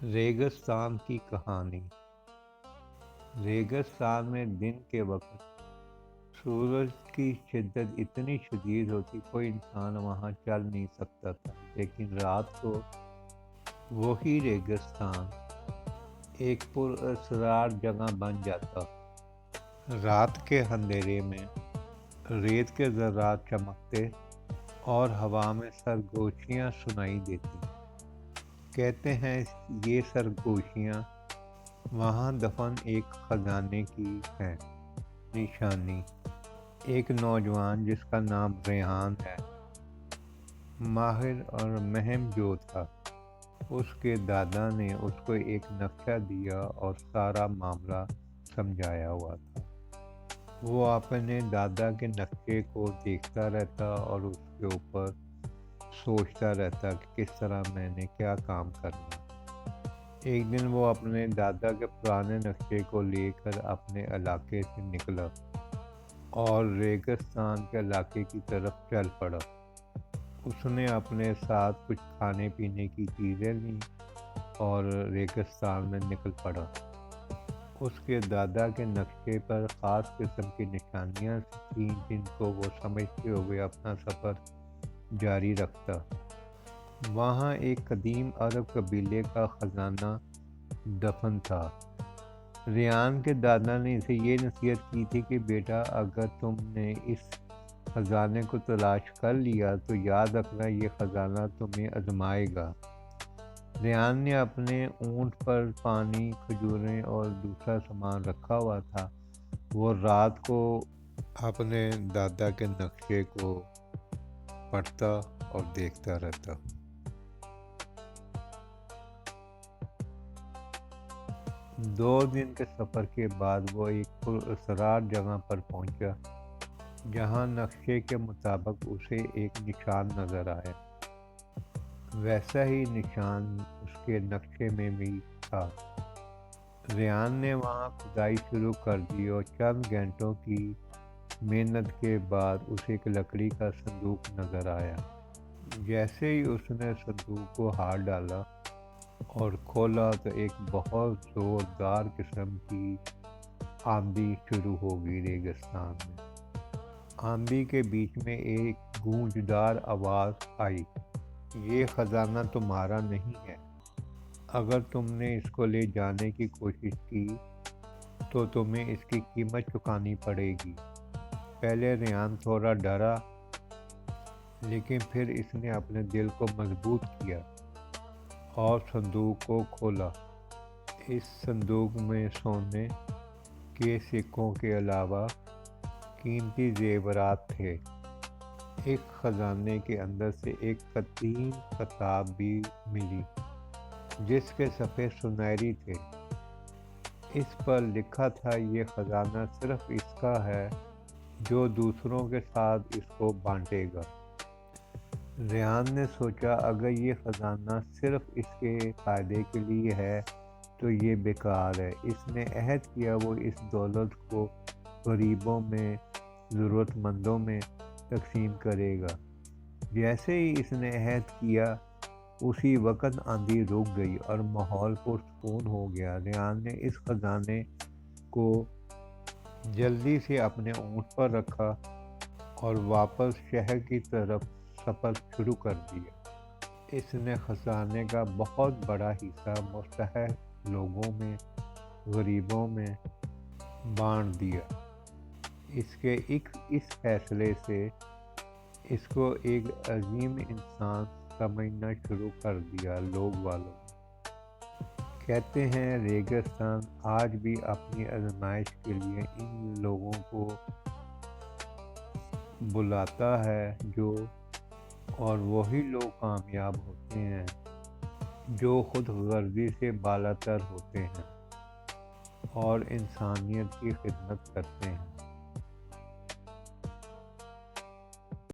ریگستان کی کہانی۔ ریگستان میں دن کے وقت سورج کی شدت اتنی شدید ہوتی کوئی انسان وہاں چل نہیں سکتا تھا، لیکن رات کو وہی ریگستان ایک پراسرار جگہ بن جاتا۔ رات کے اندھیرے میں ریت کے ذرات چمکتے اور ہوا میں سرگوشیاں سنائی دیتی۔ کہتے ہیں یہ سرگوشیاں وہاں دفن ایک خزانے کی ہیں نشانی۔ ایک نوجوان جس کا نام ریحان ہے، ماہر اور مہم جو تھا، اس کے دادا نے اس کو ایک نقشہ دیا اور سارا معاملہ سمجھایا ہوا تھا۔ وہ اپنے دادا کے نقشے کو دیکھتا رہتا اور اس کے اوپر سوچتا رہتا کہ کس طرح میں نے کیا کام کرنا۔ ایک دن وہ اپنے دادا کے پرانے نقشے کو لے کر اپنے علاقے سے نکلا اور ریگستان کے علاقے کی طرف چل پڑا۔ اس نے اپنے ساتھ کچھ کھانے پینے کی چیزیں لیں اور ریگستان میں نکل پڑا۔ اس کے دادا کے نقشے پر خاص قسم کی نشانیاں تھیں جن کو وہ سمجھتے ہوئے اپنا سفر جاری رکھتا۔ وہاں ایک قدیم عرب قبیلے کا خزانہ دفن تھا۔ ریحان کے دادا نے اسے یہ نصیحت کی تھی کہ بیٹا، اگر تم نے اس خزانے کو تلاش کر لیا تو یاد رکھنا یہ خزانہ تمہیں آزمائے گا۔ ریحان نے اپنے اونٹ پر پانی، کھجوریں اور دوسرا سامان رکھا ہوا تھا۔ وہ رات کو اپنے دادا کے نقشے کو پڑھتا اور دیکھتا رہتا۔ 2 دن کے سفر کے بعد وہ ایک پراسرار جگہ پر پہنچا جہاں نقشے کے مطابق اسے ایک نشان نظر آیا۔ ویسا ہی نشان اس کے نقشے میں بھی تھا۔ ریحان نے وہاں کھدائی شروع کر دی اور چند گھنٹوں کی محنت کے بعد اسے ایک لکڑی کا صندوق نظر آیا۔ جیسے ہی اس نے صندوق کو ہاتھ ڈالا اور کھولا تو ایک بہت زوردار قسم کی آندھی شروع ہو گئی ریگستان میں۔ آندھی کے بیچ میں ایک گونجدار آواز آئی، یہ خزانہ تمہارا نہیں ہے۔ اگر تم نے اس کو لے جانے کی کوشش کی تو تمہیں اس کی قیمت چکانی پڑے گی۔ پہلے ریحان تھوڑا ڈرا، لیکن پھر اس نے اپنے دل کو مضبوط کیا اور صندوق کو کھولا۔ اس صندوق میں سونے کے سکوں کے علاوہ قیمتی زیورات تھے۔ ایک خزانے کے اندر سے ایک قدیم کتاب بھی ملی جس کے صفحے سنہری تھے۔ اس پر لکھا تھا، یہ خزانہ صرف اس کا ہے جو دوسروں کے ساتھ اس کو بانٹے گا۔ ریحان نے سوچا، اگر یہ خزانہ صرف اس کے فائدے کے لیے ہے تو یہ بیکار ہے۔ اس نے عہد کیا وہ اس دولت کو غریبوں میں، ضرورت مندوں میں تقسیم کرے گا۔ جیسے ہی اس نے عہد کیا اسی وقت آندھی رک گئی اور ماحول پرسکون ہو گیا۔ ریحان نے اس خزانے کو جلدی سے اپنے اونٹ پر رکھا اور واپس شہر کی طرف سفر شروع کر دیا۔ اس نے خزانے کا بہت بڑا حصہ مستحق لوگوں میں، غریبوں میں بانٹ دیا۔ اس کے اس فیصلے سے اس کو ایک عظیم انسان سمجھنا شروع کر دیا۔ لوگ والوں کہتے ہیں ریگستان آج بھی اپنی آزمائش کے لیے ان لوگوں کو بلاتا ہے اور وہی لوگ کامیاب ہوتے ہیں جو خود غرضی سے بالاتر ہوتے ہیں اور انسانیت کی خدمت کرتے ہیں۔